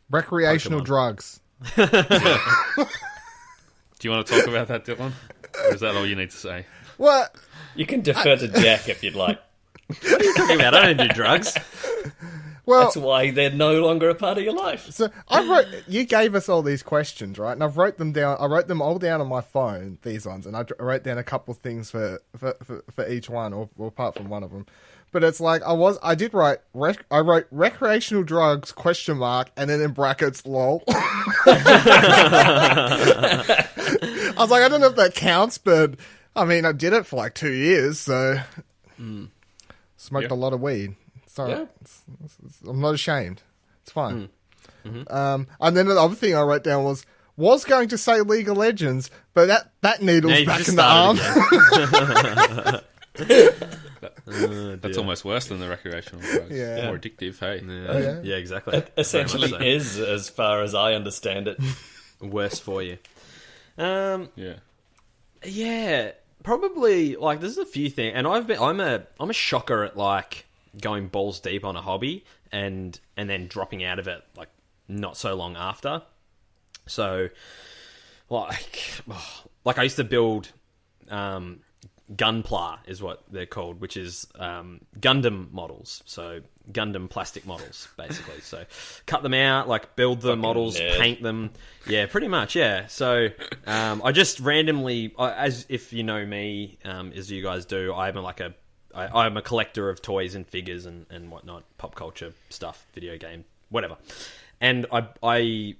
Recreational Pokemon. drugs. Do you want to talk about that, Dylan? Or is that all you need to say? What? You can defer to Jack if you'd like. Talking about, I don't do drugs. Well, That's why they're no longer a part of your life. so you gave us all these questions, right? And I've wrote them down. I wrote them all down on my phone, these ones, and I wrote down a couple of things for each one, or apart from one of them. But it's like I wrote recreational drugs ? And then in brackets lol. I was like, I don't know if that counts, but I mean, I did it for like 2 years, so smoked Yeah. a lot of weed. So Yeah. I'm not ashamed. It's fine. And then the other thing I wrote down was going to say League of Legends, but that needle's Now you back just in the arm. That's almost worse than the recreational drugs. Yeah. More addictive, hey. Yeah, exactly. Essentially Very much is, as far as I understand it. so. Worse for you. Yeah. Yeah, probably. Like, there's a few things, and I'm a shocker at like going balls deep on a hobby and then dropping out of it like not so long after. So, like I used to build Gunpla is what they're called, which is Gundam models. So Gundam plastic models, basically. So cut them out, like build the models, nerd. paint them. Yeah, pretty much. Yeah. So I just randomly, as if you know me, as you guys do, I'm a collector of toys and figures and whatnot, pop culture stuff, video game, whatever. And I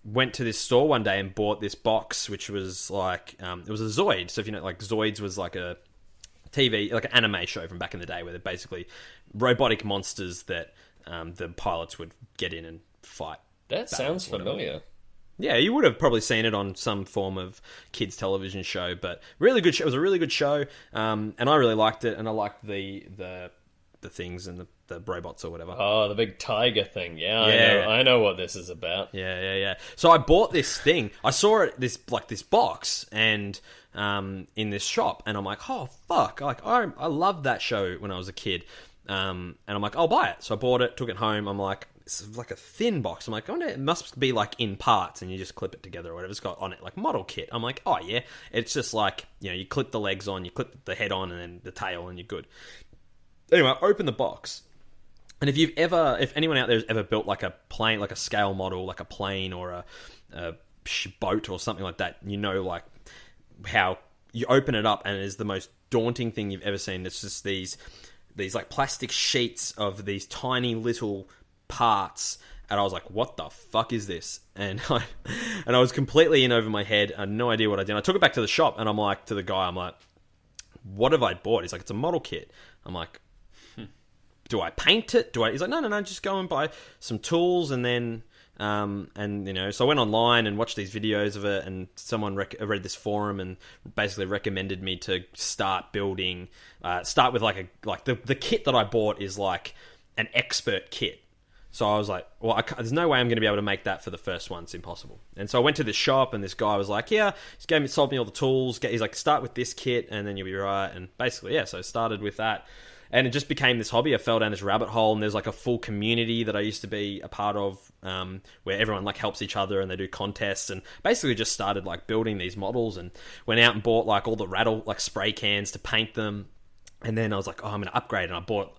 went to this store one day and bought this box, which was like, it was a Zoid. So if you know, like Zoids was like a TV, like an anime show from back in the day where they're basically robotic monsters that the pilots would get in and fight. That sounds familiar. Yeah, you would have probably seen it on some form of kids television show, but really good show. It was a really good show, and I really liked it, and I liked the things and the robots or whatever. Oh, the big tiger thing. Yeah, Yeah. I know what this is about. Yeah. So I bought this thing. I saw it this box and in this shop, and I'm like, oh fuck! Like I loved that show when I was a kid, and I'm like, I'll buy it. So I bought it, took it home. I'm like, it's like a thin box. I'm like, oh, it must be like in parts, and you just clip it together or whatever. It's got on it like model kit. I'm like, oh yeah, it's just like, you know, you clip the legs on, you clip the head on, and then the tail, and you're good. Anyway, I open the box. And if anyone out there has ever built like a plane, like a scale model, like a plane or a boat or something like that, you know, like how you open it up and it is the most daunting thing you've ever seen. It's just these like plastic sheets of these tiny little parts. And I was like, what the fuck is this? And I was completely in over my head. I had no idea what I did. I took it back to the shop and I'm like, to the guy, I'm like, what have I bought? He's like, it's a model kit. I'm like, do I paint it? He's like, no, just go and buy some tools and then, and you know, so I went online and watched these videos of it, and someone read this forum and basically recommended me to start building, start with like the kit that I bought is like an expert kit. So I was like, well, there's no way I'm going to be able to make that for the first one. It's impossible. And so I went to this shop, and this guy was like, yeah, sold me all the tools. He's like, start with this kit, and then you'll be right. And basically, yeah, so I started with that. And it just became this hobby. I fell down this rabbit hole, and there's like a full community that I used to be a part of, where everyone like helps each other and they do contests, and basically just started like building these models and went out and bought like all the spray cans to paint them. And then I was like, oh, I'm going to upgrade. And I bought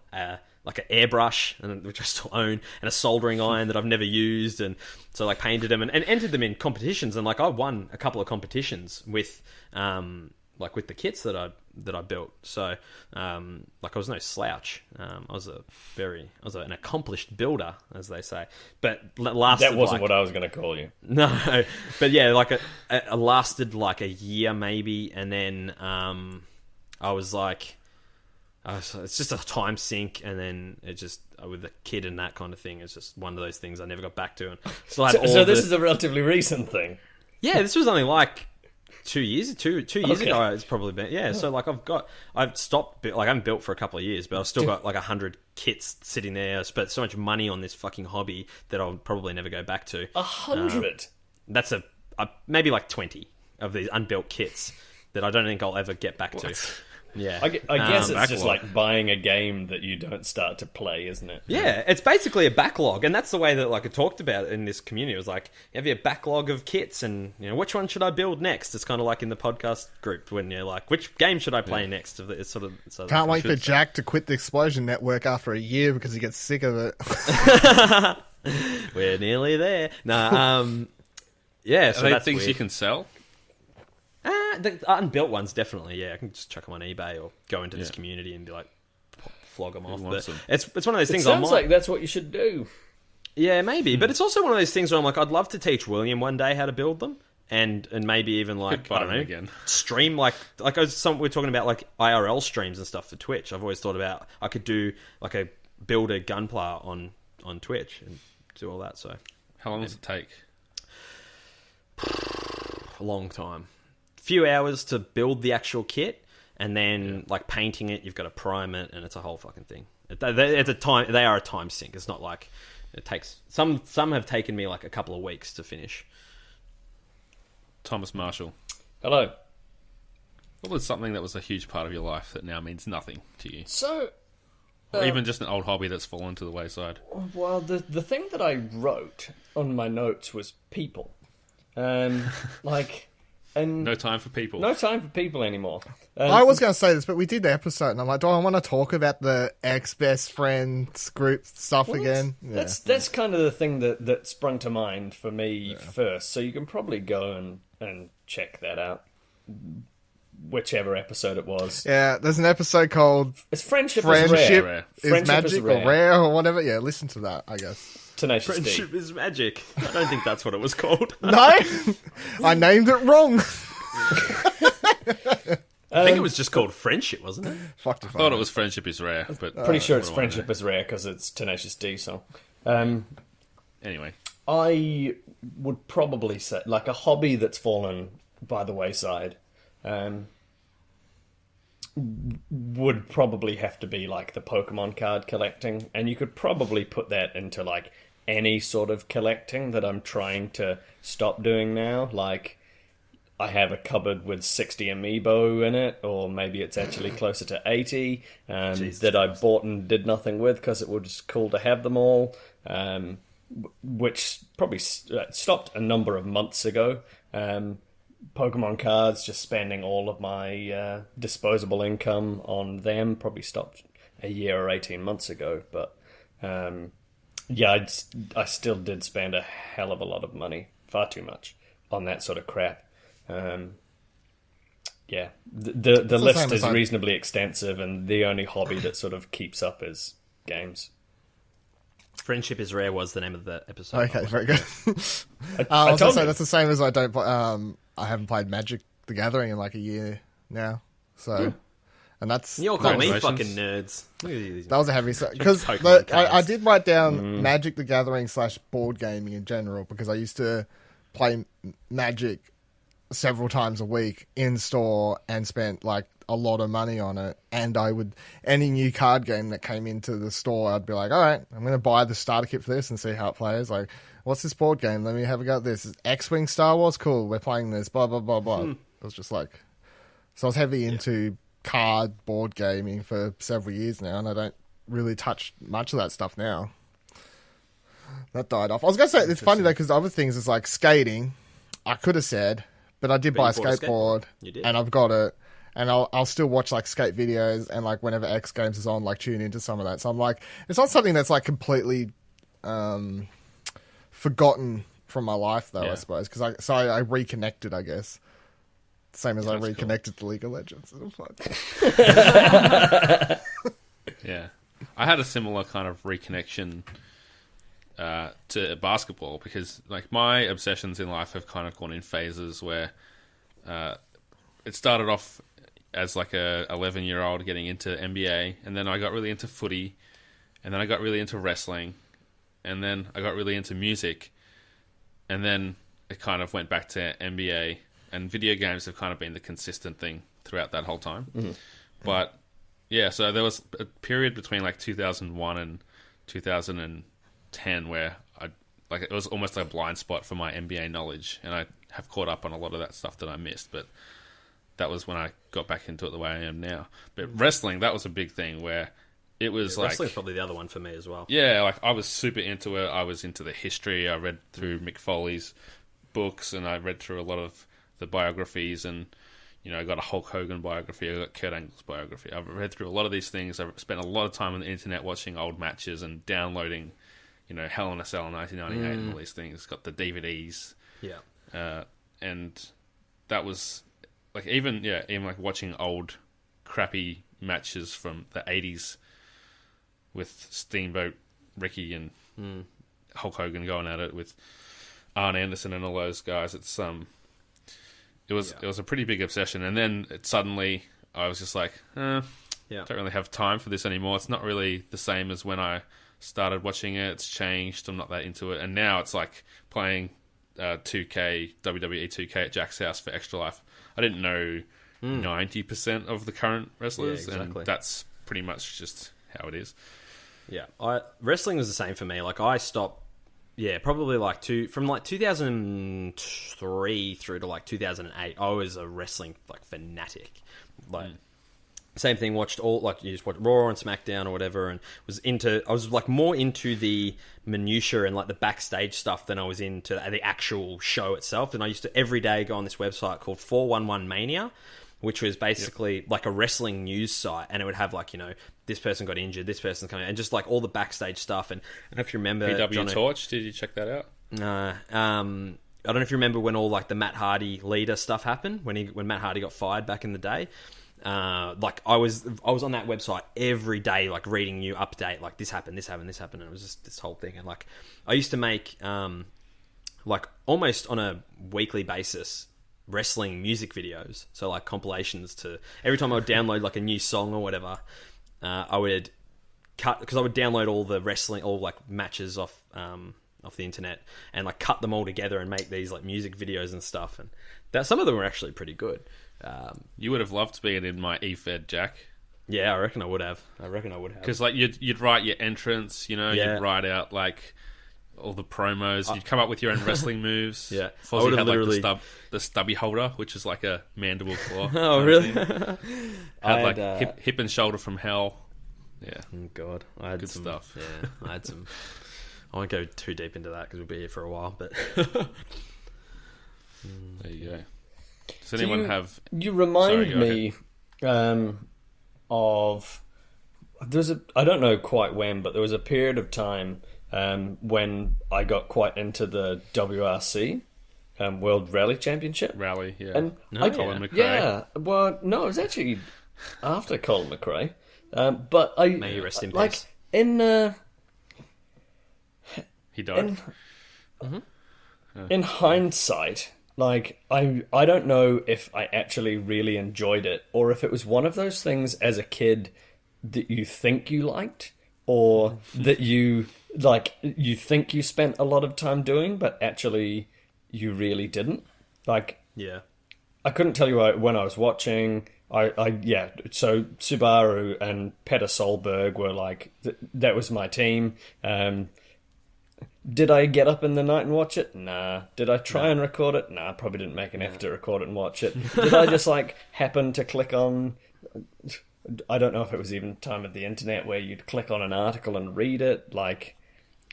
like an airbrush, which I still own, and a soldering iron that I've never used. And so like painted them and entered them in competitions. And like I won a couple of competitions with with the kits that I built. So like I was no slouch. I was an accomplished builder, as they say. But lasted, that wasn't what I was going to call you. No, but yeah, like it lasted like a year maybe, and then I was like, it's just a time sink, and then it just with the kid and that kind of thing, it's just one of those things I never got back to. And so this is a relatively recent thing. Yeah, this was only like 2 years ago. It's probably been So like I've stopped, like I haven't built for a couple of years, but I've still got like 100 kits sitting there. I spent so much money on this fucking hobby that I'll probably never go back to. 100. That's maybe like 20 of these unbuilt kits that I don't think I'll ever get back to. Yeah, I guess it's just like buying a game that you don't start to play, isn't it? Yeah, it's basically a backlog, and that's the way that like I talked about it in this community. It was like, you have your backlog of kits, and you know, which one should I build next? It's kind of like in the podcast group when you're like, which game should I play next? It's sort of can't wait for Jack to quit the Explosion Network after a year because he gets sick of it. We're nearly there. No, yeah. So that's things weird. You can sell. The unbuilt ones, definitely, yeah. I can just chuck them on eBay or go into this community and be like, flog them off. But it's one of those things. It sounds like that's what you should do. Yeah, maybe. But it's also one of those things where I'm like, I'd love to teach William one day how to build them, and maybe even like I don't know, again. Stream we're talking about like IRL streams and stuff for Twitch. I've always thought about I could do like a build a gunpla on Twitch and do all that. So how long does it take? A long time. Few hours to build the actual kit, and then like painting it, you've got to prime it, and it's a whole fucking thing. They are a time sink. It's not like it takes some have taken me like a couple of weeks to finish. Thomas Marshall, hello. What was something that was a huge part of your life that now means nothing to you? So, or even just an old hobby that's fallen to the wayside. Well, the thing that I wrote on my notes was people, And no time for people. No time for people anymore. I was going to say this, but we did the episode, and I'm like, do I want to talk about the ex-best friends group stuff again? That's kind of the thing that sprung to mind for me first. So you can probably go and check that out, whichever episode it was. Yeah, there's an episode called Friendship is Rare. Is Magic or Rare or whatever. Yeah, listen to that, I guess. Tenacious Friendship is magic. I don't think that's what it was called. No, I named it wrong. I think it was just called Friendship, wasn't it? I thought it was Friendship is Rare, but pretty sure it's Friendship is Rare because it's Tenacious D. So, anyway, I would probably say like a hobby that's fallen by the wayside. would probably have to be like the Pokemon card collecting, and you could probably put that into like any sort of collecting that I'm trying to stop doing now. Like, I have a cupboard with 60 amiibo in it, or maybe it's actually closer to 80 that I bought and did nothing with because it was cool to have them all, which probably stopped a number of months ago. Pokemon cards, just spending all of my disposable income on them, probably stopped a year or 18 months ago. But yeah, I still did spend a hell of a lot of money, far too much, on that sort of crap. Yeah, the list is reasonably extensive, and the only hobby that sort of keeps up is games. Friendship is Rare was the name of the episode. Okay, very good. I told you. That's the same as I don't. I haven't played Magic the Gathering in like a year now. So, and that's You all call me Congratulations. fucking nerds. Look at these- that was a heavy because Pokemon cards. I did write down Magic the Gathering / board gaming in general because I used to play Magic several times a week in store and spent like a lot of money on it. And I would, any new card game that came into the store, I'd be like, all right, I'm going to buy the starter kit for this and see how it plays. Like, what's this board game? Let me have a go at this. Is X-Wing Star Wars? Cool. We're playing this. Blah, blah, blah, blah. It was just like, so I was heavy into card board gaming for several years now, and I don't really touch much of that stuff now. That died off. I was going to say, it's funny though, because the other things is like skating. I could have said, but I did buy a you bought a skateboard, You did. and I've got it, and I'll still watch like skate videos, and like whenever X Games is on, like tune into some of that. So I'm like, it's not something that's like completely forgotten from my life though, Yeah. I suppose, because I reconnected, I guess. Same as I That's reconnected to League of Legends. It was fun. Yeah, I had a similar kind of reconnection to basketball because, like, my obsessions in life have kind of gone in phases where it started off as like a 11-year-old getting into NBA, and then I got really into footy, and then I got really into wrestling, and then I got really into music, and then it kind of went back to NBA, and video games have kind of been the consistent thing throughout that whole time. Mm-hmm. But yeah, so there was a period between like 2001 and 2010 where it was almost like a blind spot for my NBA knowledge, and I have caught up on a lot of that stuff that I missed, but that was when I got back into it the way I am now. But wrestling, that was a big thing where it was like... Wrestling's probably the other one for me as well. Yeah, like I was super into it. I was into the history. I read through Mick Foley's books, and I read through a lot of the biographies, and I got a Hulk Hogan biography. I got Kurt Angle's biography. I've read through a lot of these things. I've spent a lot of time on the internet watching old matches and downloading, Hell in a Cell in 1998 and all these things. Got the DVDs. Yeah. And that was like even like watching old crappy matches from the 80s with Steamboat Ricky and Hulk Hogan going at it with Arn Anderson and all those guys. It was a pretty big obsession, and then suddenly I was just like, don't really have time for this anymore. It's not really the same as when I started watching it. It's changed. I'm not that into it, and now it's like playing 2K, WWE 2K at Jack's house for Extra Life. I didn't know 90% of the current wrestlers, exactly. and that's pretty much just how it is. Yeah, wrestling was the same for me. Like I stopped, probably from 2003 through to like 2008. I was a wrestling like fanatic. Like same thing. Watched all you just watched Raw and SmackDown or whatever, and I was like more into the minutia and like the backstage stuff than I was into the actual show itself. And I used to every day go on this website called 411 Mania, which was basically like a wrestling news site, and it would have like, this person got injured, this person's coming, and just like all the backstage stuff. And I don't know if you remember PW Jono, Torch, did you check that out? I don't know if you remember when all like the Matt Hardy leader stuff happened, when Matt Hardy got fired back in the day. Like I was on that website every day, like reading new update, like this happened, and it was just this whole thing. And like I used to make like almost on a weekly basis wrestling music videos, so like compilations to every time I would download like a new song or whatever, I would cut, because I would download all the wrestling, all like matches off off the internet and like cut them all together and make these like music videos and stuff. And that some of them were actually pretty good. You would have loved being in my eFed, Jack. Yeah, I reckon I would have. Because like you'd write your entrance, you know, Yeah. you'd write out like all the promos. You'd come up with your own wrestling moves. Yeah. I Fozzy would've had literally- like the stubby holder, which is like a mandible claw. Oh, really? Had I like had, hip and shoulder from hell. Yeah, Oh god, I had good some stuff. Yeah, I had some. I won't go too deep into that because we'll be here for a while. But There you go. Does anyone have? You remind Sorry, go me of I don't know quite when, but there was a period of time when I got quite into the WRC World Rally Championship. Rally, yeah. And Colin McRae. Yeah, well, no, it was actually after Colin McRae. But I May he rest in like peace. He died. In hindsight, like I don't know if I actually really enjoyed it or if it was one of those things as a kid that you think you liked or that you think you spent a lot of time doing but actually you really didn't. Like yeah, I couldn't tell you when I was watching. So Subaru and Petter Solberg were like that was my team. Did I get up in the night and watch it? Nah. Did I try and record it? Nah, probably didn't make an effort to record it and watch it. Did I just like happen to click on? I don't know if it was even time of the internet where you'd click on an article and read it. Like,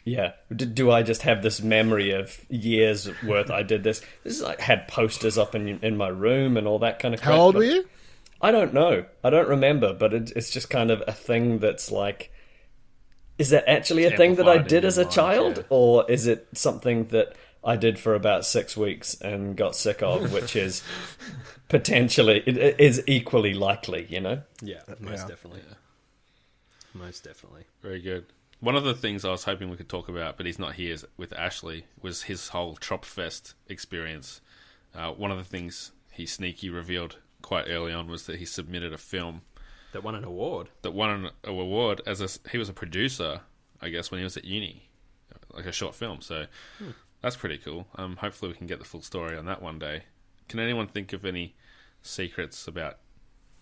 yeah, do I just have this memory of years worth? I did this. This is like had posters up in my room and all that kind of crap. How old were you? I don't know. I don't remember, but it's just kind of a thing that's like, is that actually a thing that I amplified in did your as a mind, child? yeah. Or is it something that I did for about 6 weeks and got sick of, which is potentially, it is equally likely, you know? yeah, most Yeah. definitely, most definitely. Very good. One of the things I was hoping we could talk about, but he's not here, with Ashley, was his whole Tropfest experience. One of the things he sneaky revealed quite early on was that he submitted a film That won an award. that won an award he was a producer, I guess, when he was at uni, like a short film. So that's pretty cool. Hopefully we can get the full story on that one day. Can anyone think of any secrets about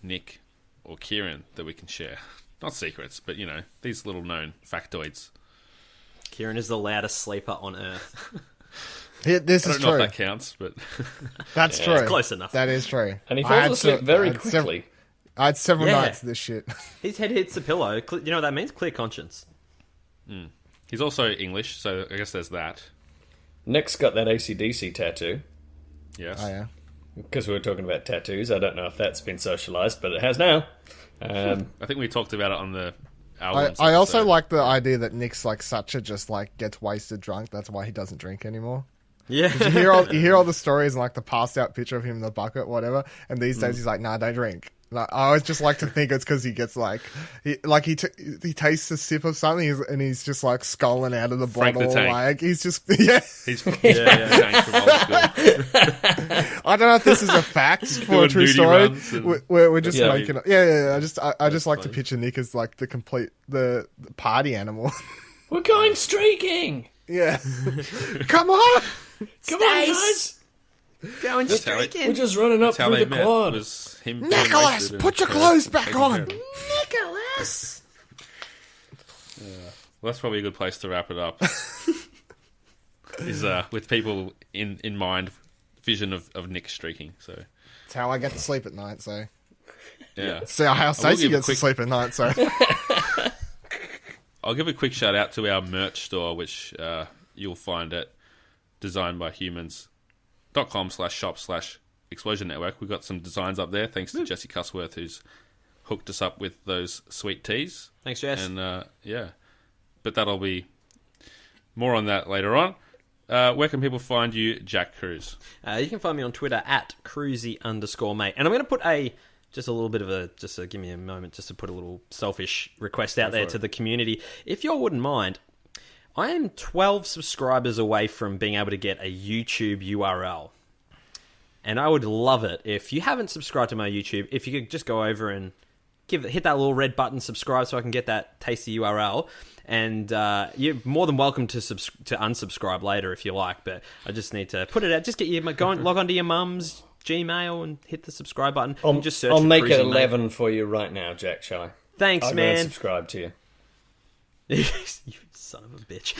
Nick or Kieran that we can share? Not secrets, but you know, these little known factoids. Kieran is the loudest sleeper on earth. Yeah, this I is don't know true. if that counts, but That's true. It's close enough. That is true. And he I falls had asleep se- very I had sev- quickly. I had several Yeah. nights of this shit. His head hits the pillow. You know what that means? Clear conscience. he's also English, so I guess there's that. Nick's got that AC/DC tattoo. Yes. Oh yeah. Because we were talking about tattoos. I don't know if that's been socialised, but it has now. I think we talked about it on the album. I also like the idea that Nick's like such a just like gets wasted drunk. That's why he doesn't drink anymore. Yeah. You hear all the stories and like the passed out picture of him in the bucket, whatever. And these days he's like, nah, don't drink. Like, I always just like to think it's because he gets like, he tastes a sip of something and he's just like sculling out of the Frank the bottle. Tank. Like he's just yeah. He's Frank yeah. from old school. I don't know if this is a fact for a Doing true nudie story. runs and- We're just Yeah. making it. Yeah. I just like to funny. picture Nick as like the complete the party animal. We're going streaking! Yeah. Come on. Come on, guys! Going That's how streaking. We're just running up That's how through they the met. quad. Was him being Nicholas, wasted and put your her clothes back taking on. care of him. Nicholas. Well, that's probably a good place to wrap it up. Is with people in mind, vision of Nick streaking. So That's how I get to sleep at night. So yeah. how Stacey give a gets to quick- sleep at night. So I'll give a quick shout out to our merch store, which you'll find at designbyhumans.com/shop/explosion network. We've got some designs up there, thanks to Jesse Cusworth, who's hooked us up with those sweet teas. Thanks, Jess. And yeah, but that'll be more on that later on. Where can people find you, Jack Cruz? You can find me on Twitter at cruisy_mate. And I'm going to put just a little bit of give me a moment just to put a little selfish request out there to the community. If you all wouldn't mind, I am 12 subscribers away from being able to get a YouTube URL. And I would love it if you haven't subscribed to my YouTube, if you could just go over and hit that little red button, subscribe, so I can get that tasty URL. And you're more than welcome to unsubscribe later if you like, but I just need to put it out. Just log onto your mum's Gmail and hit the subscribe button. I'll, and just search I'll for make it Cruisy 11 Mate. for you right now, Jack, shall I? Thanks, I'm gonna man. subscribe to you. You son of a bitch.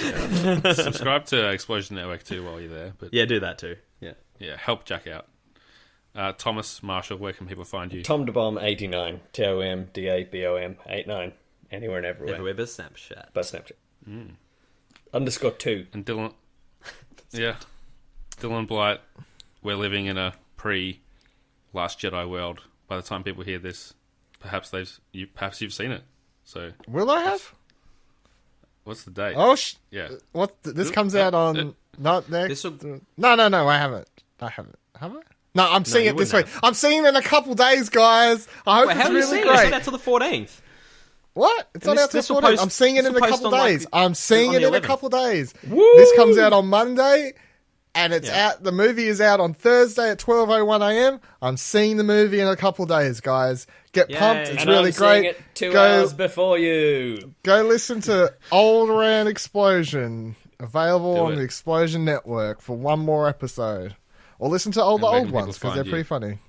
Subscribe to Explosion Network too while you're there. But Yeah, do that too. yeah, help Jack out. Thomas Marshall, where can people find you? Tom DeBomb 89, TOMDABOM 89, anywhere and everywhere. Everywhere but Snapchat. But Snapchat. _2. And Dylan, Dylan Blight. We're living in a pre-Last Jedi world. By the time people hear this, perhaps you've seen it. So Will I have? what's the date? Oh, yeah. what? This comes out on not next. This'll- No, I haven't. Have I? No, I'm seeing you it this wouldn't week. I'm seeing it in a couple days, guys. I hope Wait, it's how are you really seeing it? It's great. not out till the 14th. What? It's And not out till this will 14. post- I'm seeing it this in will a post couple on, like, days. I'm seeing on it the in a 11th. couple days. Woo! This comes out on Monday, and it's Yeah. out. The movie is out on Thursday at 12:01 a.m. I'm seeing the movie in a couple days, guys. Get Yay. pumped! It's And really I'm seeing great. it 2 Go- hours before you. Go listen to Old Round Explosion, available Do on it. the Explosion Network for one more episode. Or listen to all the And where old can ones people because they're find pretty funny.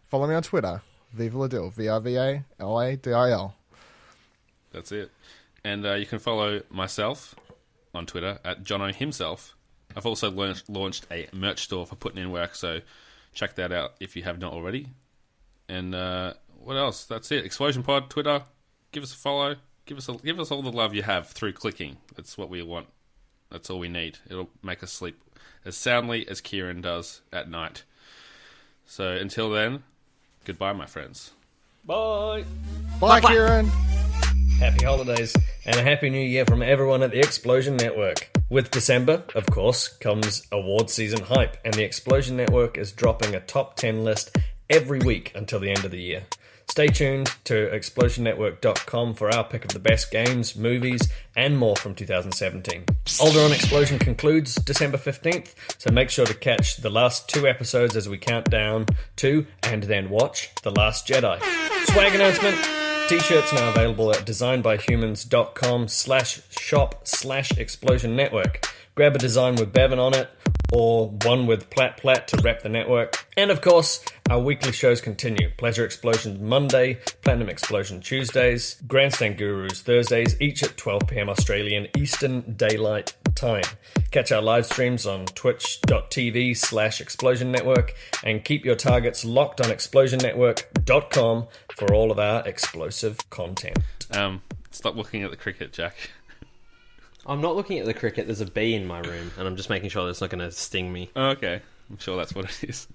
Follow me on Twitter, Viva Ladil, VRVALADIL. That's it. And you can follow myself on Twitter at Jono himself. I've also launched a merch store for putting in work, so check that out if you have not already. And what else? That's it. Explosion Pod, Twitter. Give us a follow. Give us all the love you have through clicking. That's what we want. That's all we need. It'll make us sleep as soundly as Kieran does at night. So until then, goodbye, my friends. Bye. Bye, Bye-bye. Kieran. Happy holidays and a happy new year from everyone at the Explosion Network. With December, of course, comes award season hype, and the Explosion Network is dropping a top 10 list every week until the end of the year. Stay tuned to explosionnetwork.com for our pick of the best games, movies, and more from 2017. Alderaan Explosion concludes December 15th, so make sure to catch the last 2 episodes as we count down to and then watch The Last Jedi. Swag announcement! T-shirts now available at designbyhumans.com/shop/explosion network. Grab a design with Bevan on it, or one with Plat to rep the network. And of course, our weekly shows continue. Pleasure Explosions Monday, Platinum Explosion Tuesdays, Grandstand Gurus Thursdays, each at 12 p.m. Australian Eastern Daylight Time. Catch our live streams on twitch.tv/Explosion Network, and keep your targets locked on explosionnetwork.com for all of our explosive content. Stop looking at the cricket, Jack. I'm not looking at the cricket. There's a bee in my room, and I'm just making sure that it's not going to sting me. Okay, I'm sure that's what it is.